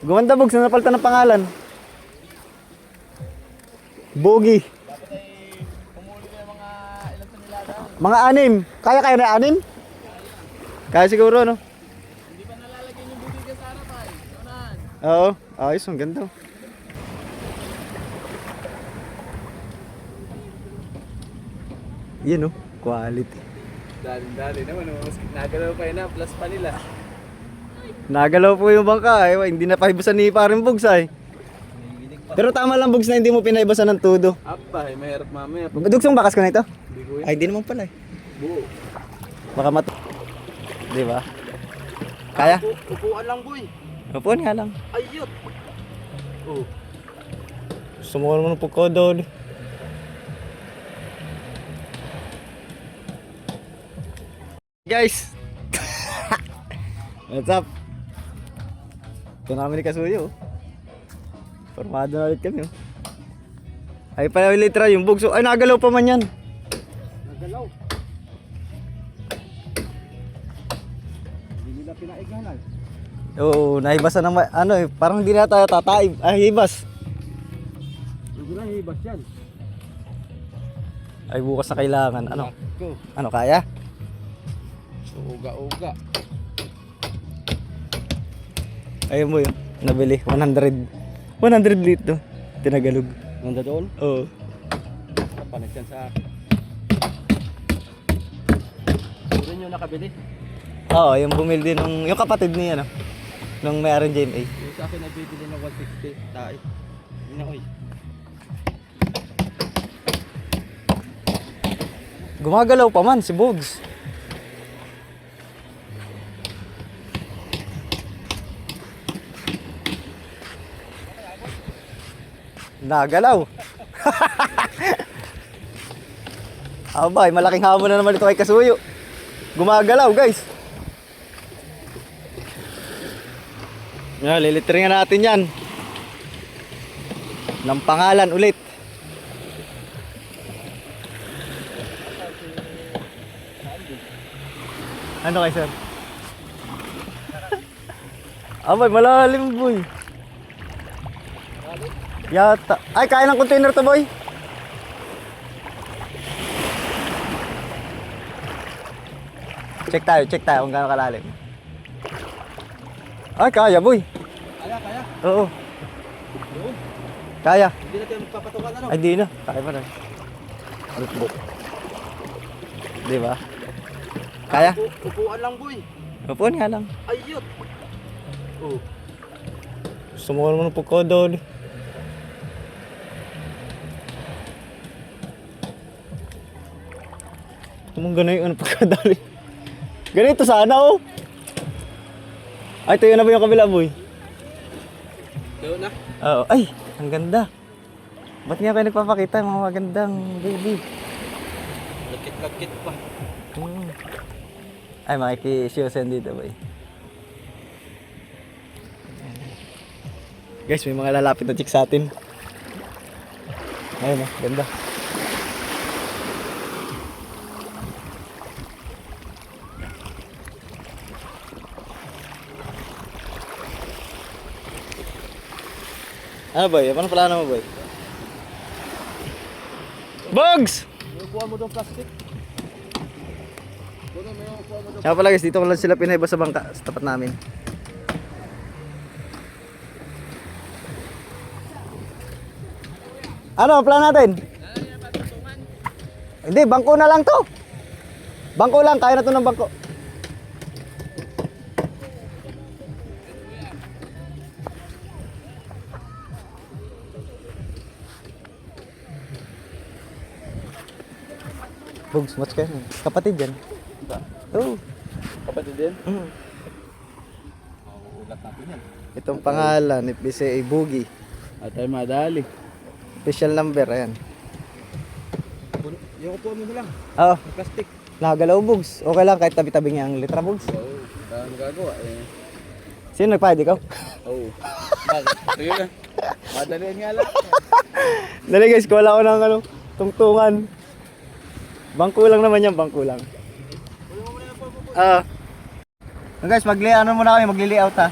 Gumanda Bugs, na napalitan ng pangalan. Bogi. Dapat ay pumuli ko yung mga ilang tonelada. Mga 6. Kaya na 6? Kaya siguro, no? Hindi pa nalalagyan yung bubigas sa harap ay. Unahan. Oo. Ayos, ang ganda. Yan, oh. Quality. Dali naman. Mas nagalaw pa yun na. Plus pa nila. Nagalaw po yung bangka. Hindi na paibasan ni paring Bugs, ay. Pero tama lang, Bugs, na hindi mo pinaibasan ng tudo. Apa, mahirap mamaya. Dugsong bakas ko na ito? Hindi ko yun. Ay, di naman pala, eh. Buo. Baka Di ba? Kaya? Upuan lang, boy. Upuan nga lang. Ayot. Oh. Gusto mo naman ng pagkodol. Guys! What's up? Ito namin ni Kasuyo. Formado na ulit kami. Ay pala ulit try yung bugso. Ay nagalaw pa man yan. Nagalaw. Hindi nila pinaignanan. Oo, nahibasa na ano eh. Parang hindi na tayo tataib. Ay, hibas. Hindi lang hibas yan. Ay, bukas na kailangan. Ano? Go. Ano, kaya? Uga-uga. Ayun mo yun. Nabili. 100. 100 litro. Tinagalog. Nanda doon? Oo. Kapanig yan sa akin. Doon yung nakabili. Oo, yung bumili din yung kapatid niya, no? Nung may RNJMA. Yung sa akin ay bibili ng 160. Tayo. Yun na, oy. Gumagalaw pa man si Bugs. Nagalaw. Abay, malaking hamon na naman ito kay Kasuyo. Gumagalaw, guys. Lilitringan natin yan. Ng pangalan ulit. Ano kay sir? Abay, malalim boy. Yata. Ay, kaya ng container to boy. Check tayo kung gaano kalalim. Ay, kaya boy. Kaya. Oo. Kaya. Hindi natin magpapatukan ano. Ay, di na. Kaya pa rin. Di ba? Kaya? Upuan lang, boy. Upuan nga lang. Ayot. Oh. Gusto mo naman ng pagkodol. Gusto mong ganun yung pagkodol. Ganito sana oh. Ay, tayo na ba yung kabila boy? Doon na. Oo. Ay, ang ganda. Ba't nga kayo nagpapakita yung mga magandang baby? Lakit pa. Ay, makikisyosen dito boy. Guys, may mga lalapit na chick sa atin. Ayun oh, ganda. Ano boy? Ano plano mo boy? Bugs! May upuan mo doon plastic. Doon may upuan mo doon. Kaya pala guys, dito ko lang sila pinaiba sa bangka sa tapat namin. Ano, plano natin? Hindi, bangko na lang to. Bangko lang, kaya na to ng bangko. Bugs, match kayo. Kapatid yan. Oo. Kapatid din? Mm. Ulat natin yan. Itong pangalan, FBCA Boogie. At ay madali. Official number, ayan. Yung upuan mo na lang. Oo, Plastic. nakagalaw Bugs. Okay lang, kahit tabi-tabi niya ang litra Bugs. Oo. Ano gagawa eh. Sino nagpahid ikaw? Oo. Bakit? Sige na. Madalian nga lang. Dali guys, kuha ko ng ano, tungtungan. Bangko lang naman yan, bangko lang. Guys, ano muna kami, magli-layout ha.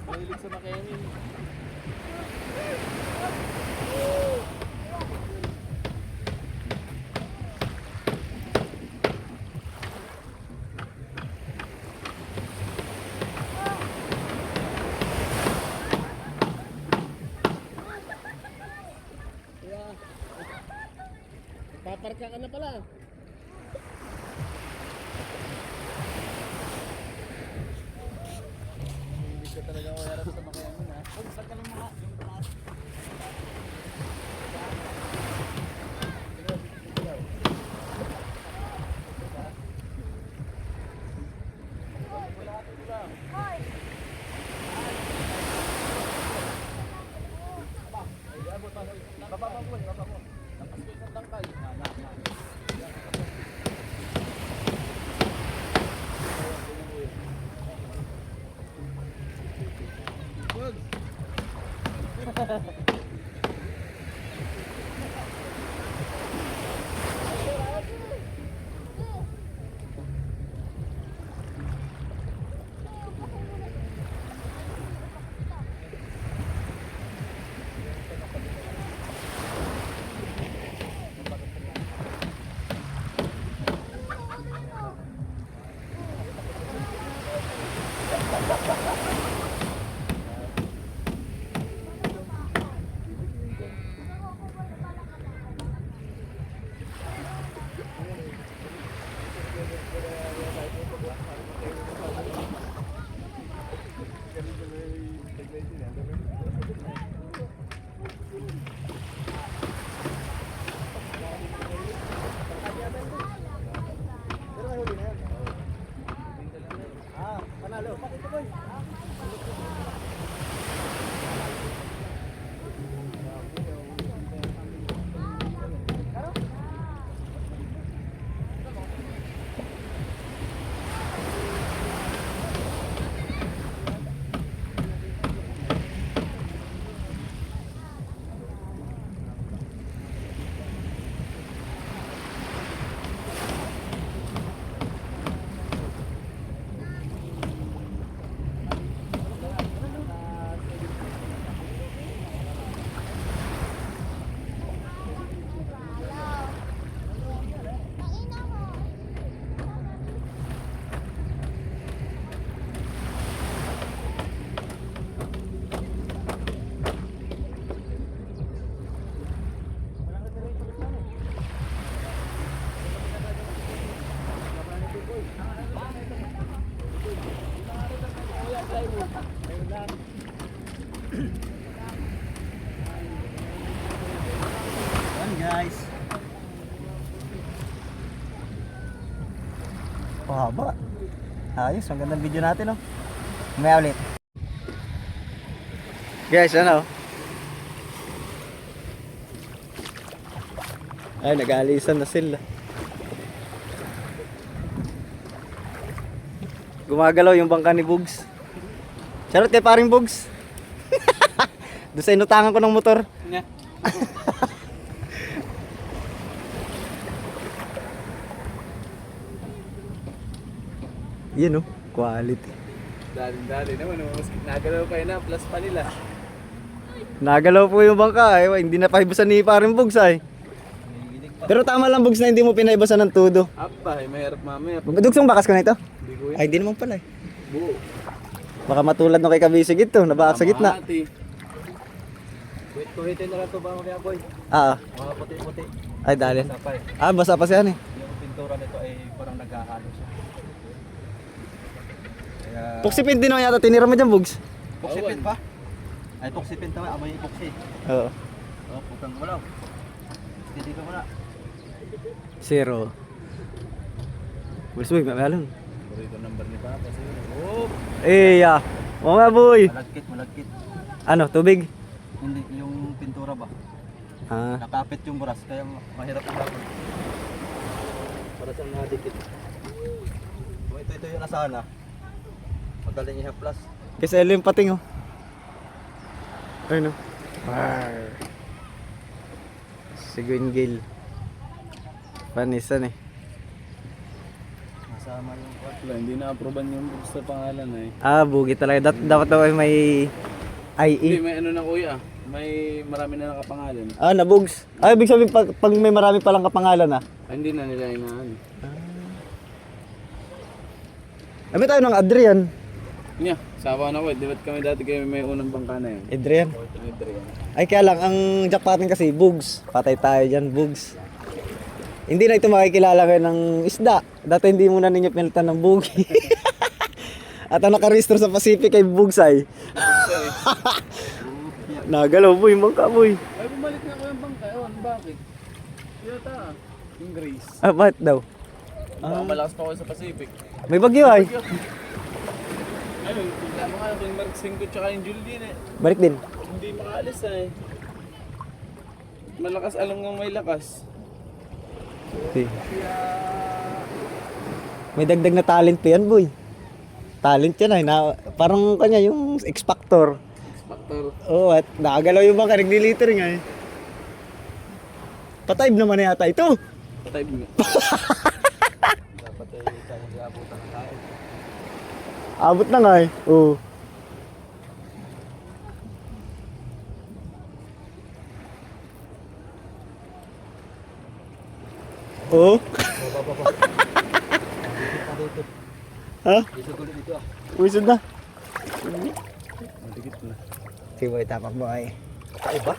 Mahilig sa makayanin. Paparka ka na pala. Hindi ka talaga mayarap sa makayanin ha. Oh, saan ka lang mga yung taas. Guys. Haba. Ayos, ang gandang video natin, oh. May ulit. Guys, ano? Ay, nag-aalisan na sila. Gumagalaw yung bangka ni Bugs. Charot kay paring Bugs. Doon sa inutangan ko ng motor. Nga. Yan, oh, quality. Dali naman, mas nagalaw pa yun na, plus pa nila. Nagalaw po yung bangka, eh. Hindi na pahibusan ni paring Bugs, ay. Nagiginig pa Pero tama lang bugs na hindi mo pinaibasan ng tudo. Apa, mahirap mamaya. Dugsong bakas ko na ito? Hindi ko yan. Ay, di naman pala eh. Buo. Baka matulad nung kay Kabisig ito, nabaka sa gitna. Mahati. Wait, kuhitin na lang ito ba mamaya boy? Ah, Mga puti-puti. ay dalin. Sapay. Ah, basa pa siya eh. Yung pintura nito ay parang naghahalo siya. Kaya... Puksipin din naman yata, tinira mo dyan bugs. Puksipin pa? Ay, puksipin tayo. Amoy yung puksi. Oo. Oh, putang wala. Hindi ka wala. 0. Bugs boy, mamalong. Burrito number ni Papa. Oh! Eh, ya. Oo nga boy. Malagkit, malagkit. Ano, tubig? Hindi, yung pintura ba? Ah, Nakapit yung buras, kaya mahirap yung laban. Para siyang nadikit. Kung ito yung nasana, magaling i-haplas. kasi ilo yung pating oh. Ayun oh. Si Gwingale. Panisan eh. Masama yung kwatla, hindi na-approvean yung sa pangalan eh. Ah, bugi talaga. Dapat daw ay may Hindi, IE. may ano na kuya, may marami na nakapangalan. Ah, nabugs. Ay, ibig sabihin pag may marami palang kapangalan ah. Ay, hindi na nila inaano. Abi tayo ng Adrian. Niya, sawa na ko, di ba't kami dati kayo may unang bangka na yun? Adrian. Adrian. Ay, kaya lang, ang jackpotin kasi, bugs. Patay tayo dyan, bugs. Hindi na ito makikilala kayo ng isda. Dati hindi muna ninyo pinalitan ng bugi. At ang nakarehistro sa Pacific ay bugsay. Nagalaw boy, mangka boy. Ay, bumalik na ko yung bangka. Ewan, bakit? Yata, yung Grace. Ah, bakit daw? Baka malakas pa ako sa Pacific. May bagyo ay. Ayun, tama nga yung Mark 5 tsaka yung Julie eh. Balik din. Hindi makaalis eh. Malakas alam nga may lakas. Okay. May dagdag na talent pa yan boy. Talent yan ay. Parang kanya yung X-Factor. Factor. Oo, at nakagalaw yung bangka, nagliliter nga eh. Patayb naman na yata ito. Patay mo. Dapat ay kaya mag-aabutan ng kain. Abot na nga eh. Oo. Oo. Ha? Dito ah. Wisod na. Matigit na. Si boy, tapak boy. Ay ba?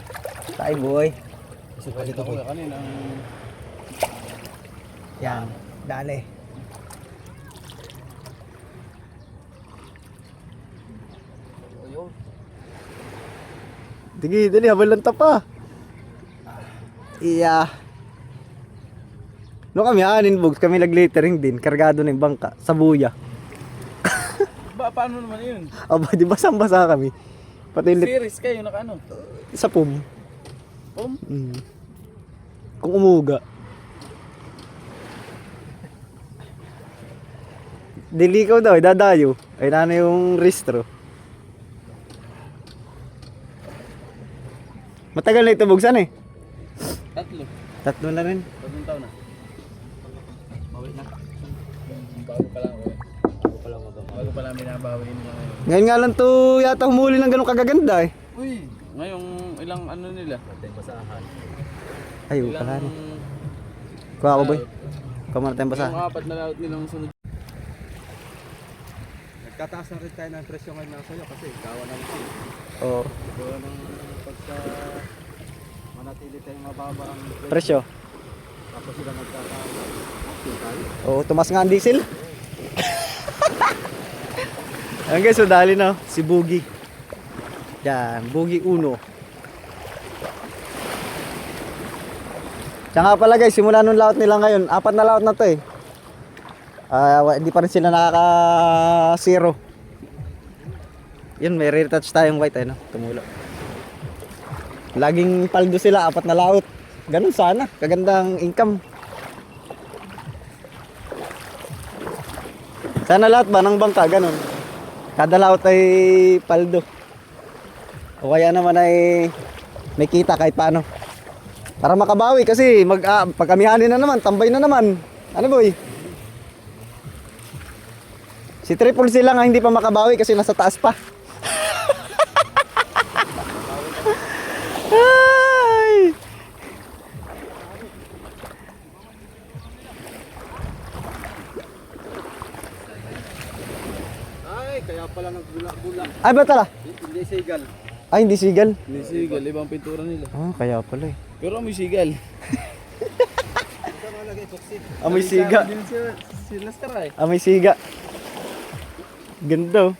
Tay boy. Kasi dito ko kanina ang... Yan. Dali. Ayun. Sige, dali. Habal lang tapa. Iya. No kami anin bugs, kami nag-littering din. Kargado na yung bangka. Sa buya. Ba, paano naman yun? Aba, di basang-basa kami. Pati yung Series kayo naka ano? sa pum. Pum? Mm. Kung umuga. Dilikaw daw, dadayo. Ay na yung restro. Matagal na ito bugsan eh. Tatlo. Tatlo na rin. Tatlong taon na. Bawi na. Bago pa lang ako. Bago pa lang binabawi nila ngayon. Ngayon nga lang to yata humuli ng ganun kagaganda eh. Uy, ngayong ilang ano nila? Natin basahan. Ay, pala rin. Kuha ko boy. Kuha mo na tayong basa. Yung apat na laut nilang sunod. Nagtataas na rin tayo ng presyo ngayon ng sayo kasi gawa ng sale. Oo. Gawa ng pagka manatili tayong mababa ang Presyo. tapos sila nagtataas. Okay tayo. Oo, tumas nga ang diesel. Ayan guys, so dali na. Si Bugi. Yan, Bugi Uno. Tsaka pala guys, simula nung layout nila ngayon, 4 na layout na to eh. Hindi pa rin sila nakaka-zero. Yun, may retouch tayong white eh, no? Tumulo. Laging paldo sila, 4 na layout. Ganun sana, kagandang income. Sana lahat ba ng bangka, ganun. Kada layout ay paldo. O kaya naman ay may kita kahit paano. Para makabawi kasi pagkamihanin na naman, tambay na naman. Ano boy? Si Triple C lang ang hindi pa makabawi kasi nasa taas pa. Ay! pala nagbula-bula. Ay, ba tala? Hindi sigal. Ay, hindi sigal. Hindi sigal, ibang pintura nila. Ah, kaya pala eh. Pero may sigal. Amoy siga. Si Lester ay. Amoy siga. Ganda oh.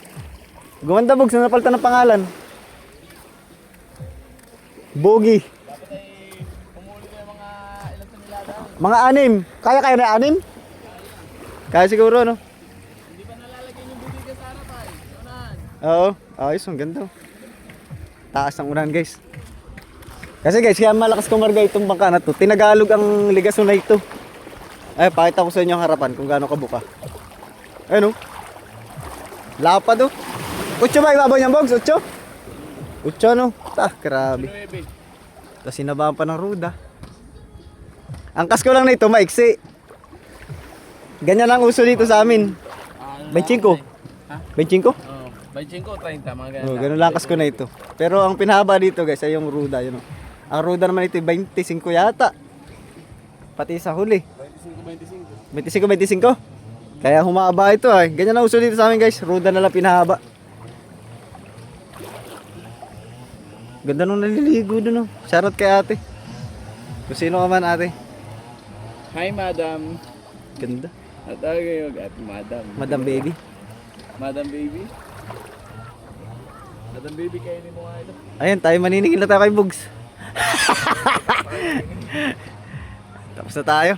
Gumanda Bogs, na napalitan ng pangalan. Bogi. Mga 6. Kaya na 6? Kaya siguro no? Hindi pa nalalagyan yung bubiga sa harap ay. Oo, ayos, ang ganda. Taas ng unahan guys. Kasi guys, kaya malakas kumarga itong bangka na to. Tinagalog ang ligason na ito. Ay, pakita ko sa inyo ang harapan kung gaano kabuka. Ayun oh. Lapad oh. 8 ba ibabaw niyan Bogs? 8? 8 no? Grabe. Tapos sinabaan pa ng ruda. Ang kasko lang nito maiksi. Ganyan lang uso dito sa amin. 25. Ha? 25? Oo. 25 o 30 mga ganun. Oh, ganun lang kasko na ito. Pero ang pinahaba dito guys ay yung ruda yun. Oh. Ang ruda naman ito 25 yata. Pati sa huli. 25. Kaya humaba ito ay. Ganyan lang uso dito sa amin guys. Ruda na lang pinahaba. Ganda nung naliligo dun oh. Shoutout kay ate. Kung sino ka man ate. Hi, madam. Ganda. At kayo at madam. Madam baby. Madam baby. Madam baby kayo ni mo nga ito. Ayun, tayo maniningil na tayo kay Bugs. Tapos na tayo.